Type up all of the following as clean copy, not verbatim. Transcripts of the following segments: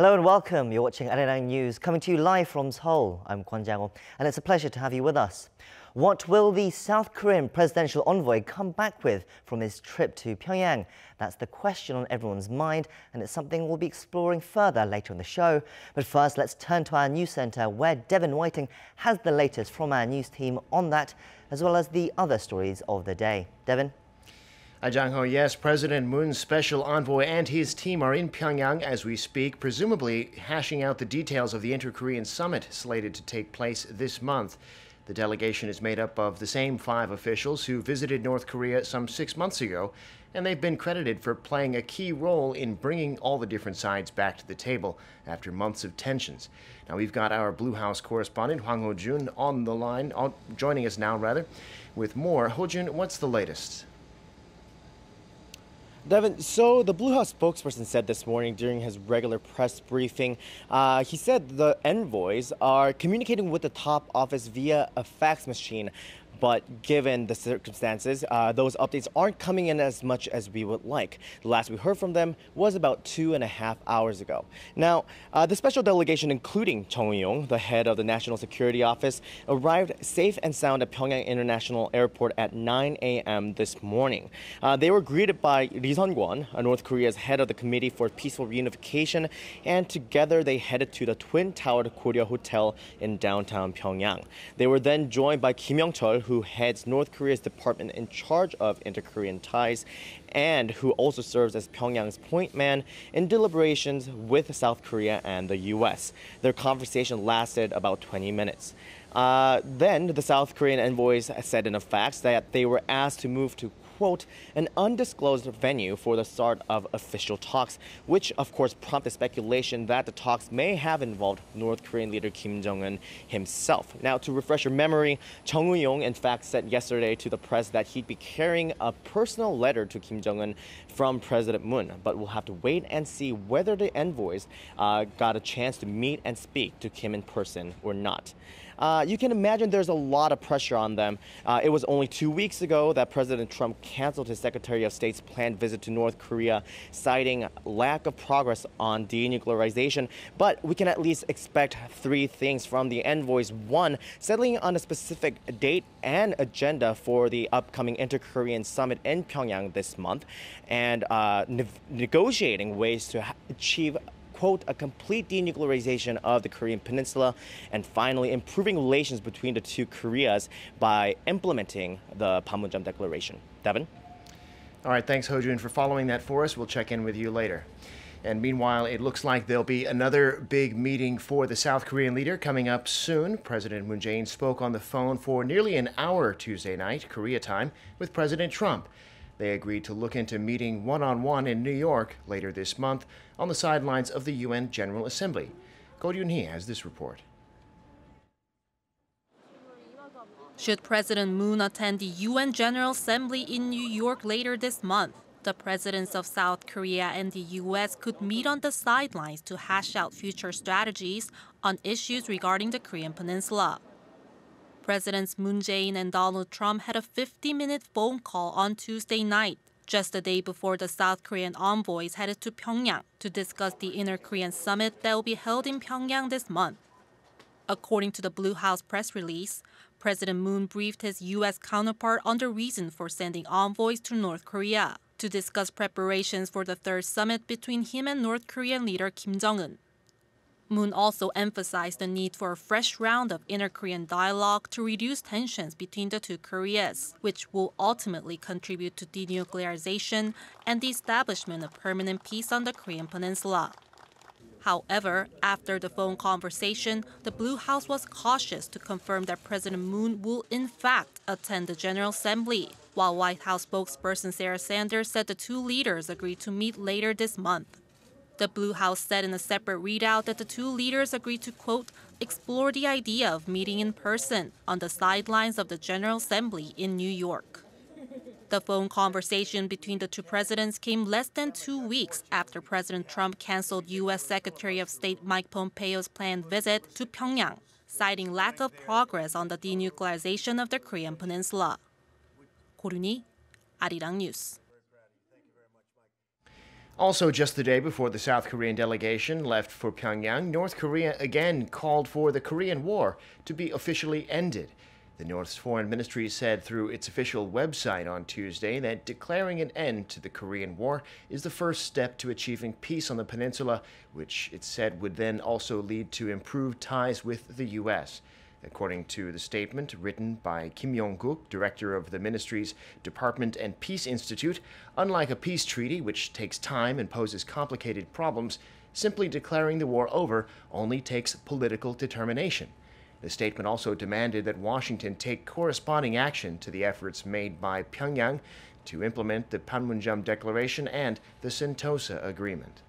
Hello and welcome. You're watching Arirang News, coming to you live from Seoul. I'm Kwon Jang-ho, and it's a pleasure to have you with us. What will the South Korean presidential envoy come back with from his trip to Pyongyang? That's the question on everyone's mind, and it's something we'll be exploring further later in the show. But first, let's turn to our news centre, where Devin Whiting has the latest from our news team on that, as well as the other stories of the day. Devin? Hi, Jang-ho. Yes, President Moon's special envoy and his team are in Pyongyang as we speak, presumably hashing out the details of the Inter-Korean summit slated to take place this month. The delegation is made up of the same 5 officials who visited North Korea some 6 months ago, and they've been credited for playing a key role in bringing all the different sides back to the table after months of tensions. Now, we've got our Blue House correspondent, Hwang Ho-jun, on the line, joining us now, with more. Ho-jun, what's the latest? Devin, so the Blue House spokesperson said this morning during his regular press briefing, he said the envoys are communicating with the top office via a fax machine. But given the circumstances, those updates aren't coming in as much as we would like. The last we heard from them was about 2.5 hours ago. Now, the special delegation, including Chung Eui-yong, the head of the National Security Office, arrived safe and sound at Pyongyang International Airport at 9 a.m. this morning. They were greeted by Ri Sun-kwon, North Korea's head of the Committee for Peaceful Reunification, and together they headed to the twin-towered Korea Hotel in downtown Pyongyang. They were then joined by Kim Young-chol, who heads North Korea's department in charge of inter-Korean ties and who also serves as Pyongyang's point man in deliberations with South Korea and the U.S. Their conversation lasted about 20 minutes. Then the South Korean envoys said in a fax that they were asked to move to, quote, an undisclosed venue for the start of official talks, which of course prompted speculation that the talks may have involved North Korean leader Kim Jong-un himself. Now, to refresh your memory, Chung Eui-yong in fact said yesterday to the press that he'd be carrying a personal letter to Kim Jong-un from President Moon, but we'll have to wait and see whether the envoys got a chance to meet and speak to Kim in person or not. You can imagine there's a lot of pressure on them. It was only 2 weeks ago that President Trump canceled his Secretary of State's planned visit to North Korea, citing lack of progress on denuclearization. But we can at least expect 3 things from the envoys. 1, settling on a specific date and agenda for the upcoming Inter-Korean summit in Pyongyang this month, and negotiating ways to achieve, quote, a complete denuclearization of the Korean peninsula, and finally improving relations between the 2 Koreas by implementing the Panmunjom Declaration. Devin? All right, thanks, Ho-jun, for following that for us. We'll check in with you later. And meanwhile, it looks like there'll be another big meeting for the South Korean leader coming up soon. President Moon Jae-in spoke on the phone for nearly an hour Tuesday night, Korea time, with President Trump. They agreed to look into meeting one-on-one in New York later this month on the sidelines of the UN General Assembly. Go Yoon-hee has this report. Should President Moon attend the UN General Assembly in New York later this month, the presidents of South Korea and the U.S. could meet on the sidelines to hash out future strategies on issues regarding the Korean peninsula. Presidents Moon Jae-in and Donald Trump had a 50-minute phone call on Tuesday night, just a day before the South Korean envoys headed to Pyongyang to discuss the Inter-Korean summit that will be held in Pyongyang this month. According to the Blue House press release, President Moon briefed his U.S. counterpart on the reason for sending envoys to North Korea to discuss preparations for the 3rd summit between him and North Korean leader Kim Jong-un. Moon also emphasized the need for a fresh round of inter-Korean dialogue to reduce tensions between the 2 Koreas, which will ultimately contribute to denuclearization and the establishment of permanent peace on the Korean peninsula. However, after the phone conversation, the Blue House was cautious to confirm that President Moon will in fact attend the General Assembly, while White House spokesperson Sarah Sanders said the 2 leaders agreed to meet later this month. The Blue House said in a separate readout that the 2 leaders agreed to, quote, explore the idea of meeting in person on the sidelines of the General Assembly in New York. The phone conversation between the 2 presidents came less than 2 weeks after President Trump canceled U.S. Secretary of State Mike Pompeo's planned visit to Pyongyang, citing lack of progress on the denuclearization of the Korean peninsula. Ko Roon-hee, Arirang News. Also, just the day before the South Korean delegation left for Pyongyang, North Korea again called for the Korean War to be officially ended. The North's foreign ministry said through its official website on Tuesday that declaring an end to the Korean War is the first step to achieving peace on the peninsula, which it said would then also lead to improved ties with the U.S. According to the statement written by Kim Yong-guk, director of the ministry's Department and Peace Institute, unlike a peace treaty, which takes time and poses complicated problems, simply declaring the war over only takes political determination. The statement also demanded that Washington take corresponding action to the efforts made by Pyongyang to implement the Panmunjom Declaration and the Sentosa Agreement.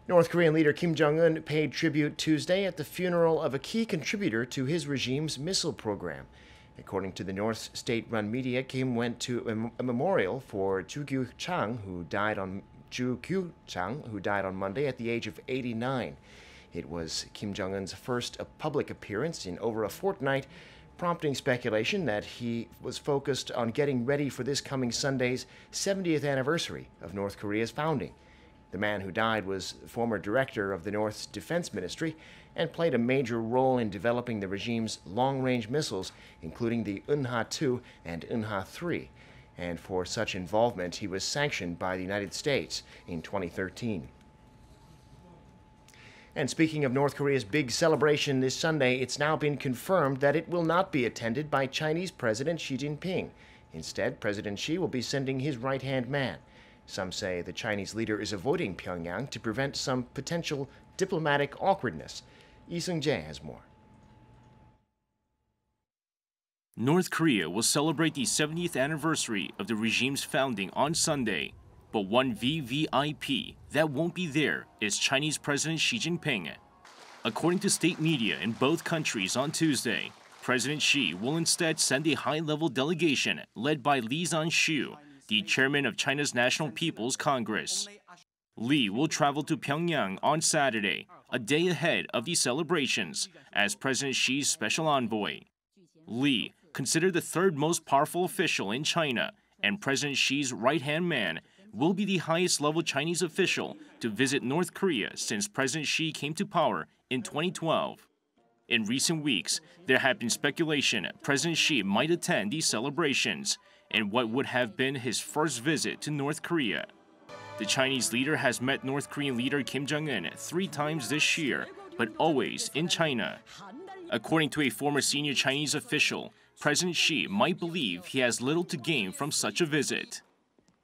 North Korean leader Kim Jong-un paid tribute Tuesday at the funeral of a key contributor to his regime's missile program. According to the North's state-run media, Kim went to a memorial for Ju Kyu-chang, who died on Monday at the age of 89. It was Kim Jong-un's first public appearance in over a fortnight, prompting speculation that he was focused on getting ready for this coming Sunday's 70th anniversary of North Korea's founding. The man who died was former director of the North's defense ministry and played a major role in developing the regime's long-range missiles, including the Unha-2 and Unha-3. And for such involvement, he was sanctioned by the United States in 2013. And speaking of North Korea's big celebration this Sunday, it's now been confirmed that it will not be attended by Chinese President Xi Jinping. Instead, President Xi will be sending his right-hand man. Some say the Chinese leader is avoiding Pyongyang to prevent some potential diplomatic awkwardness. Lee Seung-jae has more. North Korea will celebrate the 70th anniversary of the regime's founding on Sunday. But one VVIP that won't be there is Chinese President Xi Jinping. According to state media in both countries on Tuesday, President Xi will instead send a high-level delegation led by Li Zhanshu, the chairman of China's National People's Congress. Li will travel to Pyongyang on Saturday, a day ahead of the celebrations, as President Xi's special envoy. Li, considered the third most powerful official in China and President Xi's right-hand man, will be the highest-level Chinese official to visit North Korea since President Xi came to power in 2012. In recent weeks, there had been speculation President Xi might attend these celebrations in what would have been his first visit to North Korea. The Chinese leader has met North Korean leader Kim Jong-un 3 times this year, but always in China. According to a former senior Chinese official, President Xi might believe he has little to gain from such a visit.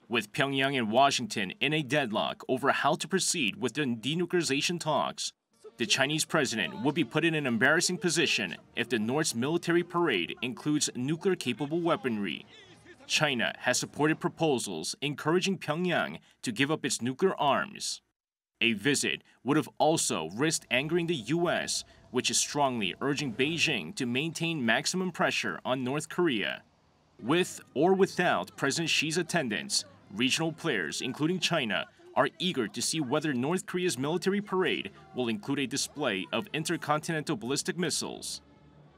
With Pyongyang and Washington in a deadlock over how to proceed with the denuclearization talks, the Chinese president would be put in an embarrassing position if the North's military parade includes nuclear-capable weaponry. China has supported proposals encouraging Pyongyang to give up its nuclear arms. A visit would have also risked angering the U.S., which is strongly urging Beijing to maintain maximum pressure on North Korea. With or without President Xi's attendance, regional players, including China, are eager to see whether North Korea's military parade will include a display of intercontinental ballistic missiles.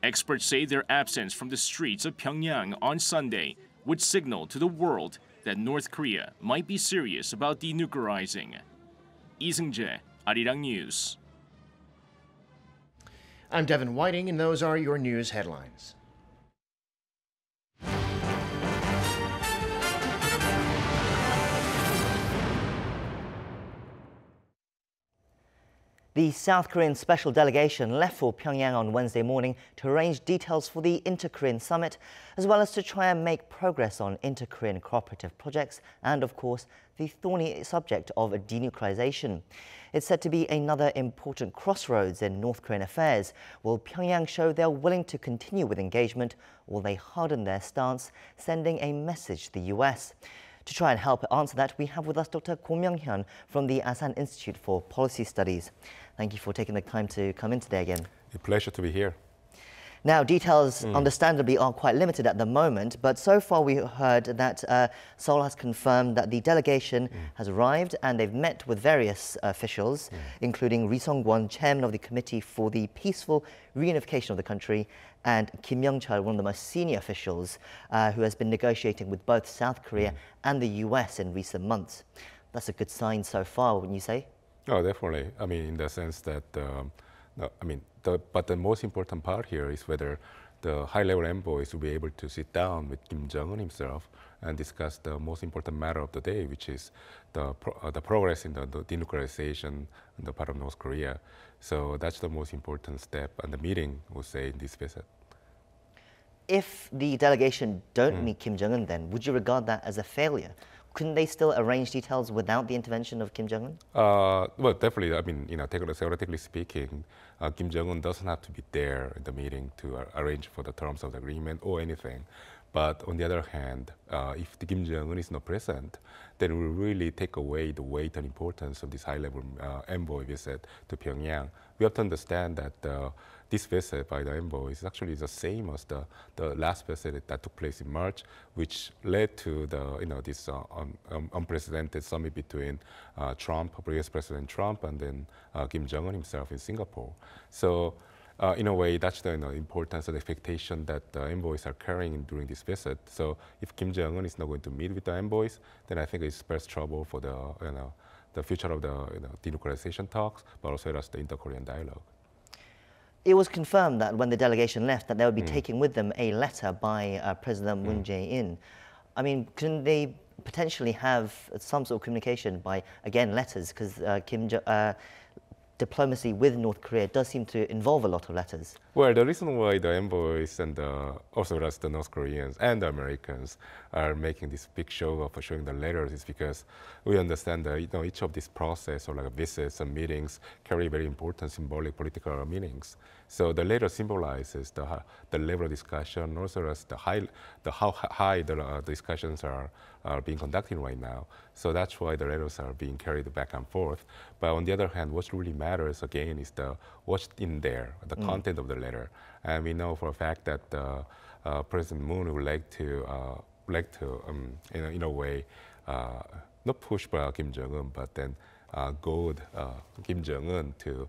Experts say their absence from the streets of Pyongyang on Sunday would signal to the world that North Korea might be serious about denuclearizing. Lee Seung-jae, Arirang News. I'm Devin Whiting, and those are your news headlines. The South Korean special delegation left for Pyongyang on Wednesday morning to arrange details for the Inter-Korean summit, as well as to try and make progress on Inter-Korean cooperative projects and, of course, the thorny subject of denuclearization. It's said to be another important crossroads in North Korean affairs. Will Pyongyang show they're willing to continue with engagement, or will they harden their stance, sending a message to the US? To try and help answer that, we have with us Dr. Ko Myung-hyun from the Asan Institute for Policy Studies. Thank you for taking the time to come in today again. A pleasure to be here. Now, details understandably are quite limited at the moment, but so far we heard that Seoul has confirmed that the delegation has arrived and they've met with various officials, including Ri Sung-kwon, chairman of the Committee for the Peaceful Reunification of the country, and Kim Young-chul, one of the most senior officials who has been negotiating with both South Korea and the US in recent months. That's a good sign so far, wouldn't you say? Oh, definitely. I mean, in the sense that, but the most important part here is whether the high-level envoys will be able to sit down with Kim Jong-un himself and discuss the most important matter of the day, which is the progress in the denuclearization on the part of North Korea. So that's the most important step, and the meeting, we'll say, in this visit. If the delegation don't meet Kim Jong-un, then would you regard that as a failure? Couldn't they still arrange details without the intervention of Kim Jong-un? Well, definitely. I mean, theoretically speaking, Kim Jong-un doesn't have to be there in the meeting to arrange for the terms of the agreement or anything. But on the other hand, if the Kim Jong-un is not present, then it will really take away the weight and importance of this high-level envoy visit to Pyongyang. We have to understand that this visit by the envoy is actually the same as the last visit that took place in March, which led to this unprecedented summit between previous President Trump, and then Kim Jong-un himself in Singapore. So in a way, that's the importance and expectation that the envoys are carrying during this visit. So if Kim Jong-un is not going to meet with the envoys, then I think it spells trouble for the future of the denuclearization talks, but also as the inter-Korean dialogue. It was confirmed that when the delegation left that they would be taking with them a letter by President Moon Jae-in. I mean, couldn't they potentially have some sort of communication by, again, letters? Because diplomacy with North Korea does seem to involve a lot of letters. Well, the reason why the envoys and also the North Koreans and the Americans are making this big show of showing the letters is because we understand that each of these process or like visits and meetings carry very important symbolic political meanings. So the letter symbolizes the level of discussion, also as how high the discussions are being conducted right now. So that's why the letters are being carried back and forth. But on the other hand, what really matters again is what's in there, the content of the letter. And we know for a fact that President Moon would like to in a way, not push by Kim Jong-un, but then goad Kim Jong-un to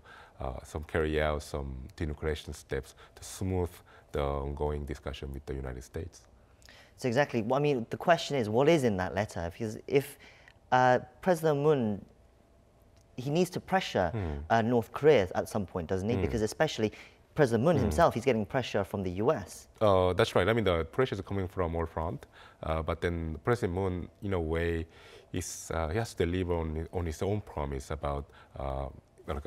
carry out some denuclearization steps to smooth the ongoing discussion with the United States. So exactly, I mean, the question is, what is in that letter? Because if President Moon, he needs to pressure North Korea at some point, doesn't he? Because especially President Moon himself, he's getting pressure from the US. That's right. I mean, the pressure is coming from all fronts. But then President Moon, in a way, he has to deliver on his own promise about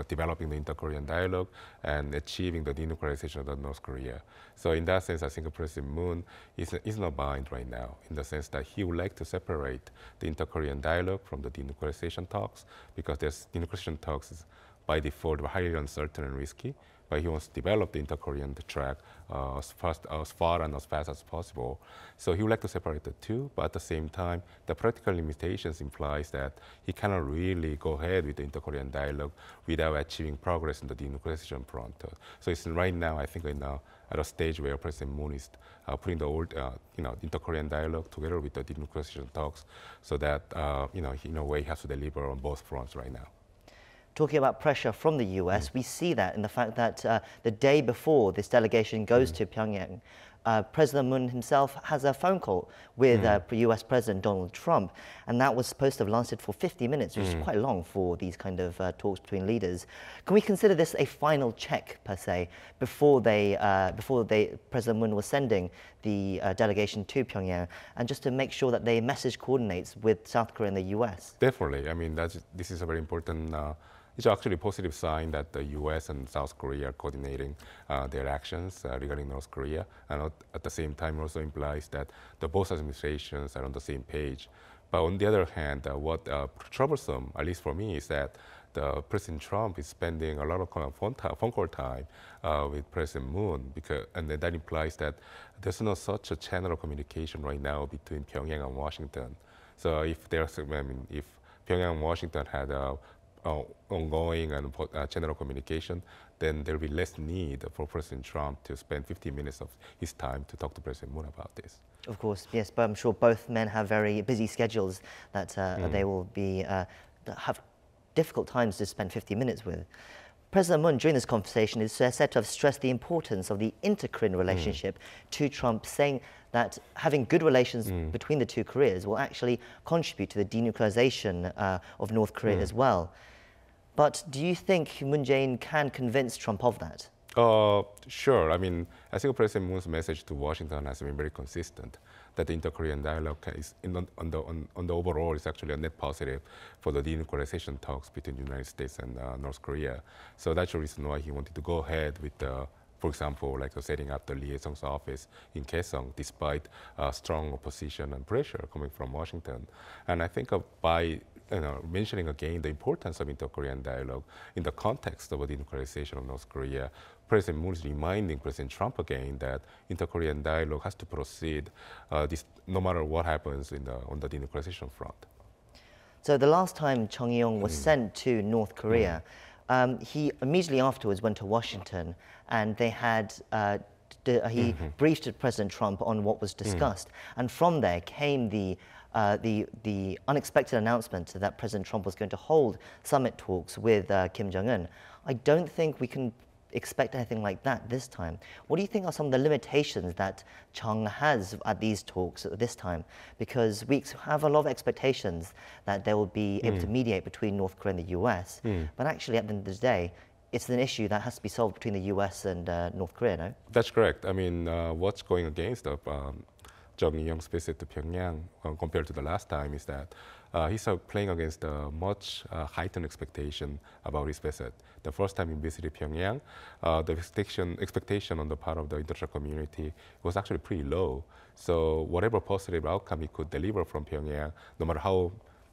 developing the inter-Korean dialogue and achieving the denuclearization of North Korea. So in that sense, I think President Moon is not bound right now, in the sense that he would like to separate the inter-Korean dialogue from the denuclearization talks, because denuclearization talks is by default highly uncertain and risky, but he wants to develop the inter-Korean track as far and as fast as possible. So he would like to separate the two, but at the same time, the practical limitations implies that he cannot really go ahead with the inter-Korean dialogue without achieving progress in the denuclearization front. So it's right now, I think, at a stage where President Moon is putting the old, inter-Korean dialogue together with the denuclearization talks, so that, he, in a way, has to deliver on both fronts right now. Talking about pressure from the US, we see that in the fact that the day before this delegation goes to Pyongyang, President Moon himself has a phone call with US President Donald Trump, and that was supposed to have lasted for 50 minutes, which is quite long for these kind of talks between leaders. Can we consider this a final check, per se, before President Moon was sending the delegation to Pyongyang, and just to make sure that their message coordinates with South Korea and the US? Definitely. I mean, this is a very important it's actually a positive sign that the US and South Korea are coordinating their actions regarding North Korea, and at the same time also implies that both administrations are on the same page. But on the other hand, what troublesome, at least for me, is that President Trump is spending a lot of phone call time with President Moon, and that implies that there's no such a channel of communication right now between Pyongyang and Washington. So if Pyongyang and Washington had ongoing and channel of communication, then there'll be less need for President Trump to spend 50 minutes of his time to talk to President Moon about this. Of course, yes, but I'm sure both men have very busy schedules that they will be have difficult times to spend 50 minutes with. President Moon, during this conversation, is said to have stressed the importance of the inter-Korean relationship to Trump, saying that having good relations between the two Koreas will actually contribute to the denuclearization of North Korea as well. But do you think Moon Jae-in can convince Trump of that? Sure. I mean, I think President Moon's message to Washington has been very consistent, that the inter-Korean dialogue is, on the overall, is actually a net positive for the denuclearization talks between the United States and North Korea. So that's the reason why he wanted to go ahead with for example, like setting up the liaison's office in Kaesong, despite strong opposition and pressure coming from Washington. And I think by mentioning again the importance of inter-Korean dialogue in the context of the denuclearization of North Korea, President Moon is reminding President Trump again that inter-Korean dialogue has to proceed no matter what happens on the denuclearization front. So the last time Chung Eui-yong was sent to North Korea, he immediately afterwards went to Washington, and they had he briefed President Trump on what was discussed, and from there came the unexpected announcement that President Trump was going to hold summit talks with Kim Jong-un. I don't think we can expect anything like that this time. What do you think are some of the limitations that Chung has at these talks at this time? Because we have a lot of expectations that they will be able to mediate between North Korea and the US, but actually at the end of the day, it's an issue that has to be solved between the US and North Korea, no? That's correct. I mean, what's going against Chung Eui-yong's visit to Pyongyang compared to the last time is that he's playing against a much heightened expectation about his visit. The first time he visited Pyongyang, the expectation on the part of the international community was actually pretty low. So whatever positive outcome he could deliver from Pyongyang, no matter how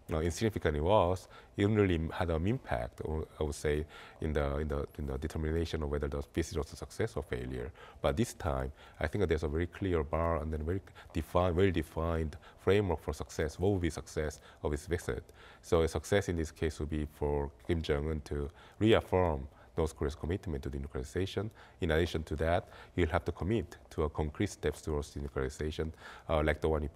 insignificant it was, it really had an impact, I would say, in the determination of whether the visit was a success or failure. But this time, I think there's a very clear bar and then very defined framework for success. What would be success of his visit? So a success in this case would be for Kim Jong-un to reaffirm North Korea's commitment to denuclearization. In addition to that, he'll have to commit to concrete steps towards denuclearization, like the one he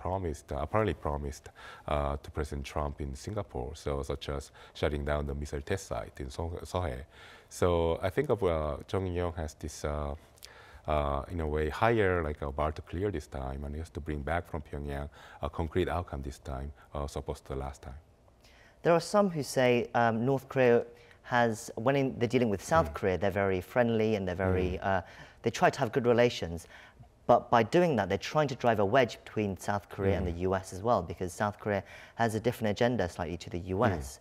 apparently promised to President Trump in Singapore, such as shutting down the missile test site in Sohae. So I think Chung Eui-yong has this, in a way, higher a bar to clear this time, and he has to bring back from Pyongyang a concrete outcome this time, as opposed to the last time. There are some who say North Korea when they're dealing with South Korea, they're very friendly and they're very, they try to have good relations. But by doing that, they're trying to drive a wedge between South Korea and the US as well, because South Korea has a different agenda slightly to the US.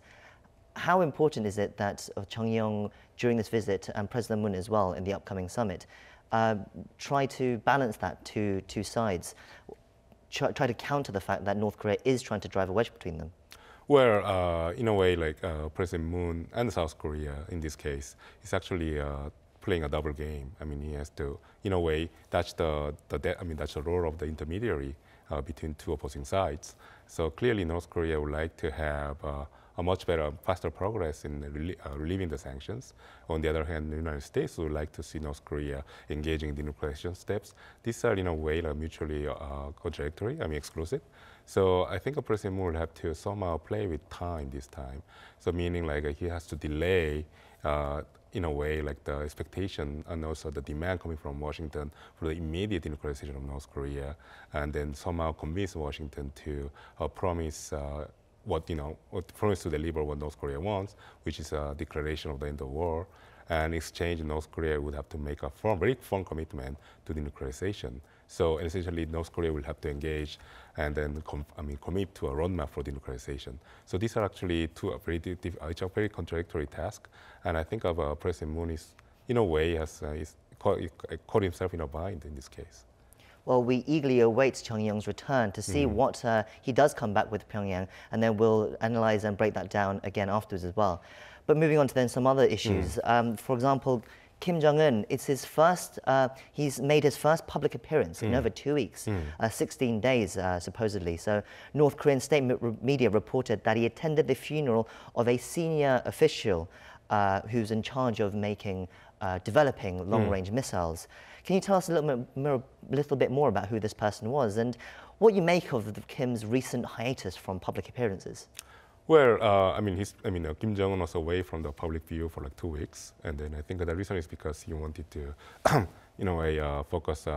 How important is it that Chung Eui-yong, during this visit, and President Moon as well in the upcoming summit, try to balance that two sides, try to counter the fact that North Korea is trying to drive a wedge between them? Well, in a way, President Moon and South Korea, in this case, is actually playing a double game. I mean, he has to, in a way, that's the role of the intermediary between two opposing sides. So clearly, North Korea would like to have a much better, faster progress in relieving the sanctions. On the other hand, the United States would like to see North Korea engaging in denuclearization steps. These are, in a way, mutually contradictory, exclusive. So I think President Moon will have to somehow play with time this time. So meaning he has to delay, in a way, the expectation and also the demand coming from Washington for the immediate denuclearization of North Korea, and then somehow convince Washington to promise promise to deliver what North Korea wants, which is a declaration of the end of war. And in exchange, North Korea would have to make a very firm commitment to denuclearization. So essentially, North Korea will have to engage and then commit to a roadmap for denuclearization. So these are actually very contradictory tasks. And I think President Moon is, in a way, has caught himself in a bind in this case. Well, we eagerly await Chung Eui-yong's return to see what he does come back with Pyongyang, and then we'll analyze and break that down again afterwards as well. But moving on to then some other issues. For example, Kim Jong-un, it's his first, he's made his first public appearance in over 2 weeks, 16 days supposedly. So North Korean state media reported that he attended the funeral of a senior official who's in charge of making developing long-range missiles. Can you tell us a little bit more about who this person was and what you make of Kim's recent hiatus from public appearances? Well, Kim Jong-un was away from the public view for like 2 weeks, and then I think the reason is because he wanted to, focus.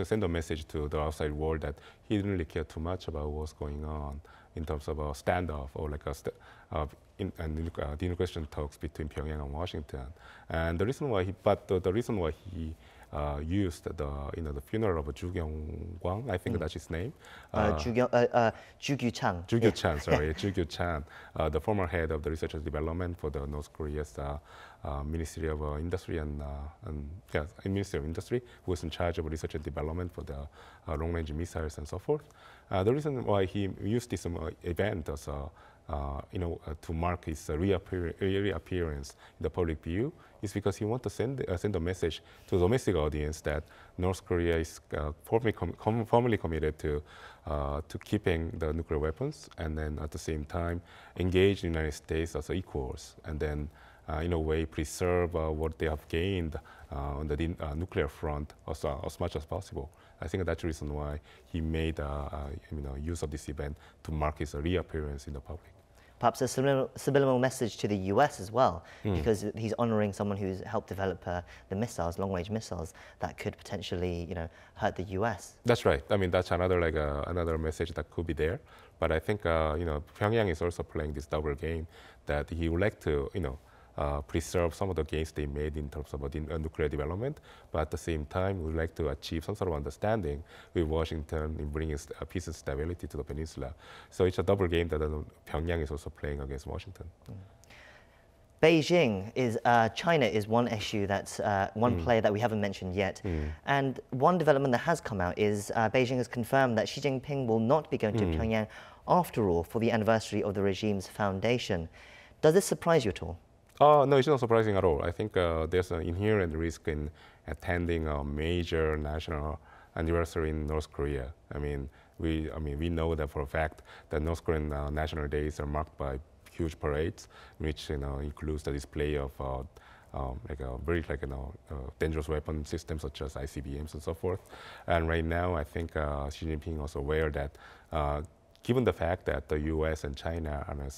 Send a message to the outside world that he didn't really care too much about what's going on in terms of a standoff or like denuclearization talks between Pyongyang and Washington. And the reason why he used the funeral of Ju Kyung-kwang, I think that's his name. Ju Kyu-chang. Ju Kyu-chan, sorry, Ju Kyu-chan, the former head of the research and development for the North Korea's Ministry of Industry Ministry of Industry, who was in charge of research and development for the long-range missiles and so forth. The reason why he used this event as to mark his reappearance in the public view is because he wants to send a message to the domestic audience that North Korea is formally committed to keeping the nuclear weapons, and then at the same time engage the United States as equals, and then in a way preserve what they have gained on the nuclear front as much as possible. I think that's the reason why he made use of this event to mark his reappearance in the public. Perhaps a subliminal message to the US as well, because he's honoring someone who's helped develop the missiles, long-range missiles, that could potentially, hurt the US. That's right. I mean, that's another another message that could be there. But I think Pyongyang is also playing this double game that he would like to, preserve some of the gains they made in terms of nuclear development, but at the same time, we would like to achieve some sort of understanding with Washington in bringing peace and stability to the peninsula. So it's a double game that Pyongyang is also playing against Washington. Beijing China is one issue that's one player that we haven't mentioned yet. And one development that has come out is Beijing has confirmed that Xi Jinping will not be going to Pyongyang after all for the anniversary of the regime's foundation. Does this surprise you at all? No, it's not surprising at all. I think there's an inherent risk in attending a major national anniversary in North Korea. We know that for a fact that North Korean national days are marked by huge parades, which includes the display of dangerous weapon systems such as ICBMs and so forth. And right now, I think Xi Jinping is also aware that given the fact that the U.S. and China are in a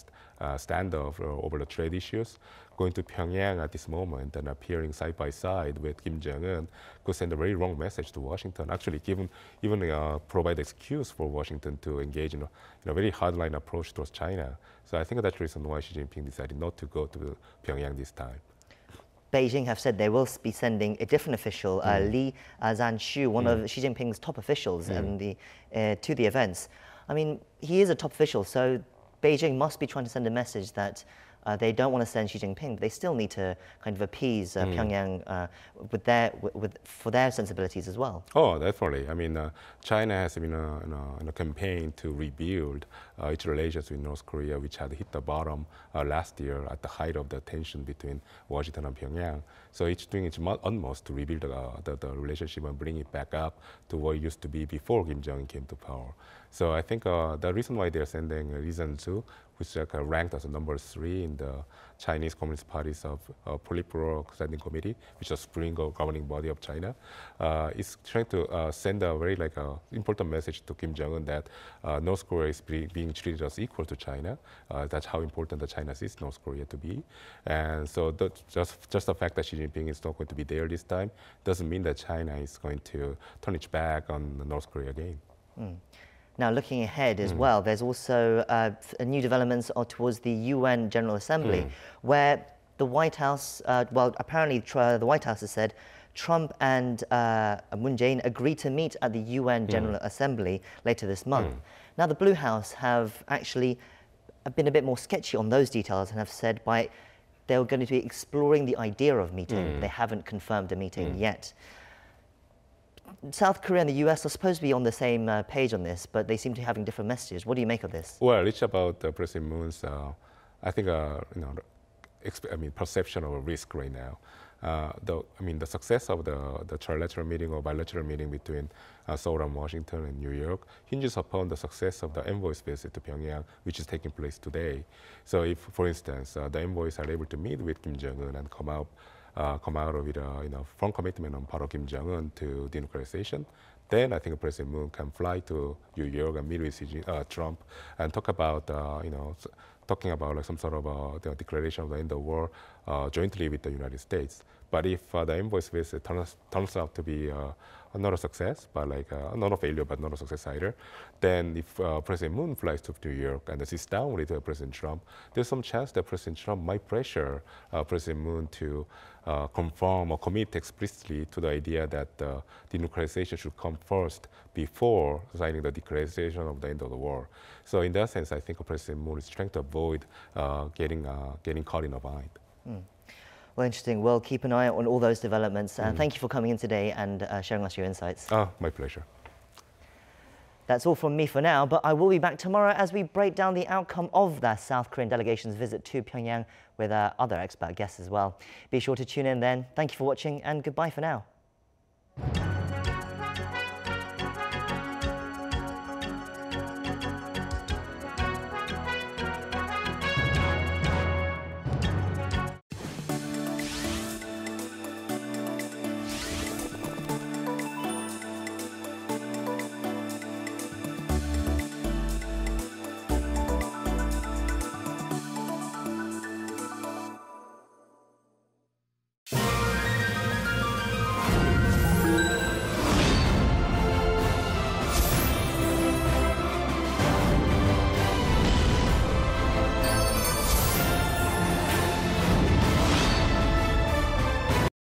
standoff over the trade issues, going to Pyongyang at this moment and appearing side by side with Kim Jong-un could send a very wrong message to Washington. Actually, even provide excuse for Washington to engage in a very hardline approach towards China. So I think that's the reason why Xi Jinping decided not to go to Pyongyang this time. Beijing have said they will be sending a different official, Li Zhanshu, one of Xi Jinping's top officials, to the events. I mean, he is a top official, so Beijing must be trying to send a message that they don't want to send Xi Jinping, but they still need to kind of appease Pyongyang for their sensibilities as well. Oh, definitely. I mean, China has been in a campaign to rebuild its relations with North Korea, which had hit the bottom last year at the height of the tension between Washington and Pyongyang. So it's doing its utmost to rebuild the relationship and bring it back up to what it used to be before Kim Jong-un came to power. So I think the reason why they're sending Li Zhanshu, which is ranked as number 3 in the Chinese Communist Party's Politburo Standing Committee, which is a spring governing body of China, is trying to send a very important message to Kim Jong-un that North Korea is being treated as equal to China. That's how important the China sees North Korea to be. And so just the fact that Xi Jinping is not going to be there this time doesn't mean that China is going to turn its back on North Korea again. Now, looking ahead as well, there's also new developments towards the UN General Assembly, where the White House, apparently the White House has said Trump and Moon Jae-in agreed to meet at the UN General Assembly later this month. Now, the Blue House have actually been a bit more sketchy on those details and have said they're going to be exploring the idea of meeting. They haven't confirmed a meeting yet. South Korea and the US are supposed to be on the same page on this, but they seem to be having different messages. What do you make of this? Well, it's about President Moon's, I think, perception of a risk right now. The success of the trilateral meeting or bilateral meeting between Seoul and Washington and New York hinges upon the success of the envoy's visit to Pyongyang, which is taking place today. So if, for instance, the envoys are able to meet with Kim Jong-un and come out come out with a firm commitment on part of Kim Jong-un to denuclearization, then I think President Moon can fly to New York and meet with Trump and talk about, talking about like some sort of declaration of the end of the war jointly with the United States. But if the envoy's visit turns out to be not a success, but like not a failure, but not a success either, then if President Moon flies to New York and sits down with President Trump, there's some chance that President Trump might pressure President Moon to confirm or commit explicitly to the idea that denuclearization should come first before signing the declaration of the end of the war. So in that sense, I think President Moon is trying to avoid getting caught in a bind. Well, interesting. We'll keep an eye on all those developments. Thank you for coming in today and sharing us your insights. My pleasure. That's all from me for now, but I will be back tomorrow as we break down the outcome of that South Korean delegation's visit to Pyongyang with other expert guests as well. Be sure to tune in then. Thank you for watching and goodbye for now.